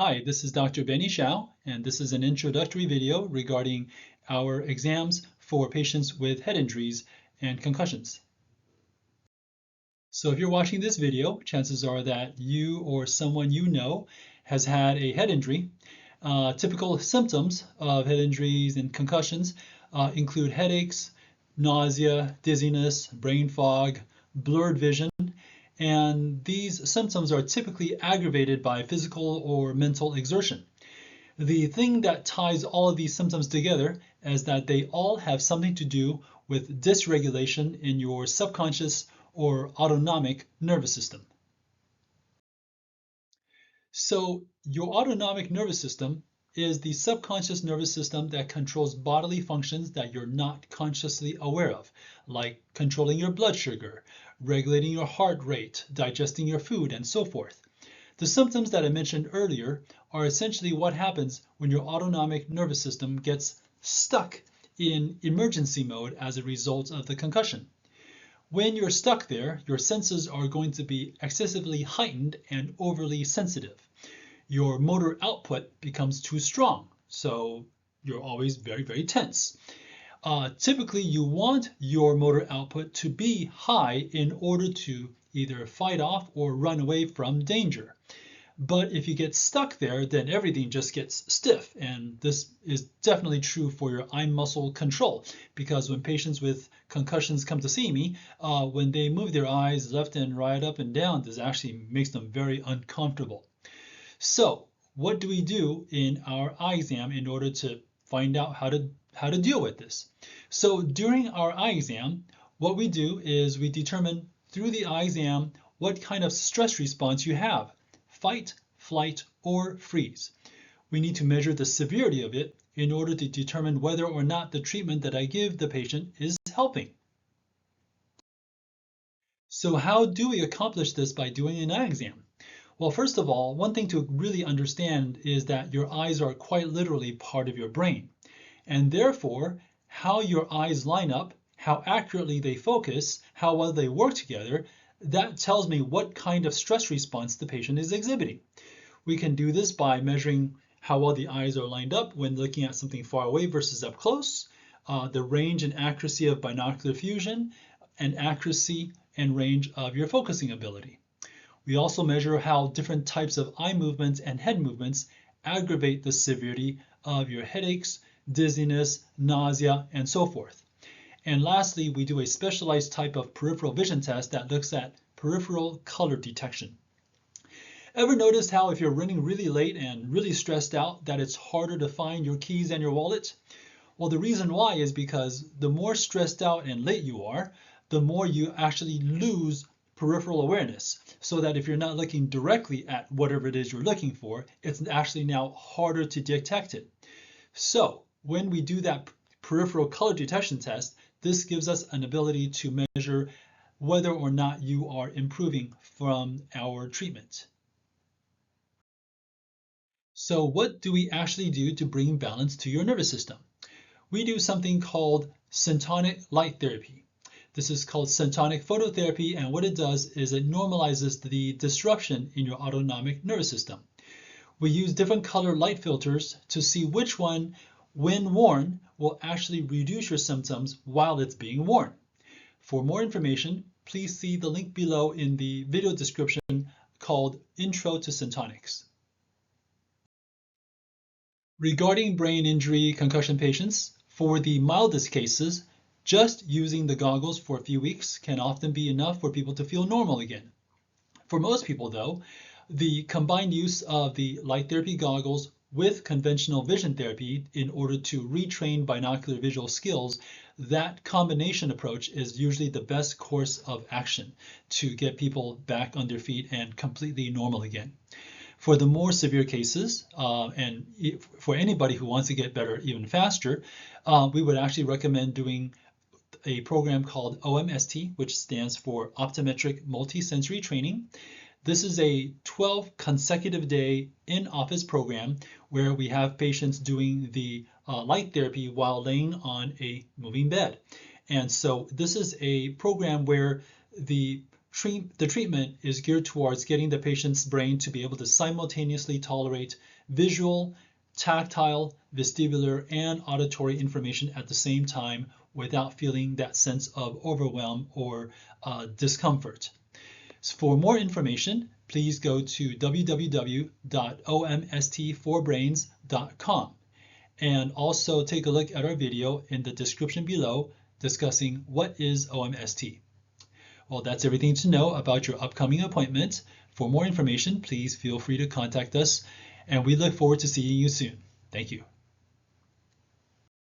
Hi, this is Dr. Benny Shao, and this is an introductory video regarding our exams for patients with head injuries and concussions. So if you're watching this video, chances are that you or someone you know has had a head injury. Typical symptoms of head injuries and concussions include headaches, nausea, dizziness, brain fog, blurred vision, and these symptoms are typically aggravated by physical or mental exertion. The thing that ties all of these symptoms together is that they all have something to do with dysregulation in your subconscious or autonomic nervous system. So your autonomic nervous system is the subconscious nervous system that controls bodily functions that you're not consciously aware of, like controlling your blood sugar, regulating your heart rate, digesting your food, and so forth. The symptoms that I mentioned earlier are essentially what happens when your autonomic nervous system gets stuck in emergency mode as a result of the concussion. When you're stuck there, your senses are going to be excessively heightened and overly sensitive. Your motor output becomes too strong, so you're always very, very tense. Typically, you want your motor output to be high in order to either fight off or run away from danger. But if you get stuck there, then everything just gets stiff. And this is definitely true for your eye muscle control, because when patients with concussions come to see me, when they move their eyes left and right, up and down, this actually makes them very uncomfortable. So what do we do in our eye exam in order to find out how to deal with this? So during our eye exam, what we do is we determine through the eye exam what kind of stress response you have: fight, flight, or freeze. We need to measure the severity of it in order to determine whether or not the treatment that I give the patient is helping. So how do we accomplish this by doing an eye exam? Well, first of all, one thing to really understand is that your eyes are quite literally part of your brain. And therefore, how your eyes line up, how accurately they focus, how well they work together, that tells me what kind of stress response the patient is exhibiting. We can do this by measuring how well the eyes are lined up when looking at something far away versus up close, the range and accuracy of binocular fusion, and accuracy and range of your focusing ability. We also measure how different types of eye movements and head movements aggravate the severity of your headaches, dizziness, nausea, and so forth. And lastly, we do a specialized type of peripheral vision test that looks at peripheral color detection. Ever noticed how if you're running really late and really stressed out that it's harder to find your keys and your wallet? Well, the reason why is because the more stressed out and late you are, the more you actually lose peripheral awareness, so that if you're not looking directly at whatever it is you're looking for, it's actually now harder to detect it. So when we do that peripheral color detection test, this gives us an ability to measure whether or not you are improving from our treatment. So what do we actually do to bring balance to your nervous system? We do something called syntonic light therapy. This is called syntonic phototherapy, and what it does is it normalizes the disruption in your autonomic nervous system. We use different color light filters to see which one, when worn, will actually reduce your symptoms while it's being worn. For more information, please see the link below in the video description called Intro to Syntonics. Regarding brain injury concussion patients, for the mildest cases, just using the goggles for a few weeks can often be enough for people to feel normal again. For most people, though, the combined use of the light therapy goggles with conventional vision therapy in order to retrain binocular visual skills, that combination approach is usually the best course of action to get people back on their feet and completely normal again. For the more severe cases, and for anybody who wants to get better even faster, we would actually recommend doing a program called OMST, which stands for Optometric Multisensory Training. This is a 12 consecutive day in-office program where we have patients doing the light therapy while laying on a moving bed. And so this is a program where the The treatment is geared towards getting the patient's brain to be able to simultaneously tolerate visual, tactile, vestibular, and auditory information at the same time without feeling that sense of overwhelm or discomfort. So for more information, please go to www.omst4brains.com and also take a look at our video in the description below discussing what is OMST. Well, that's everything to know about your upcoming appointment. For more information, please feel free to contact us, and we look forward to seeing you soon. Thank you.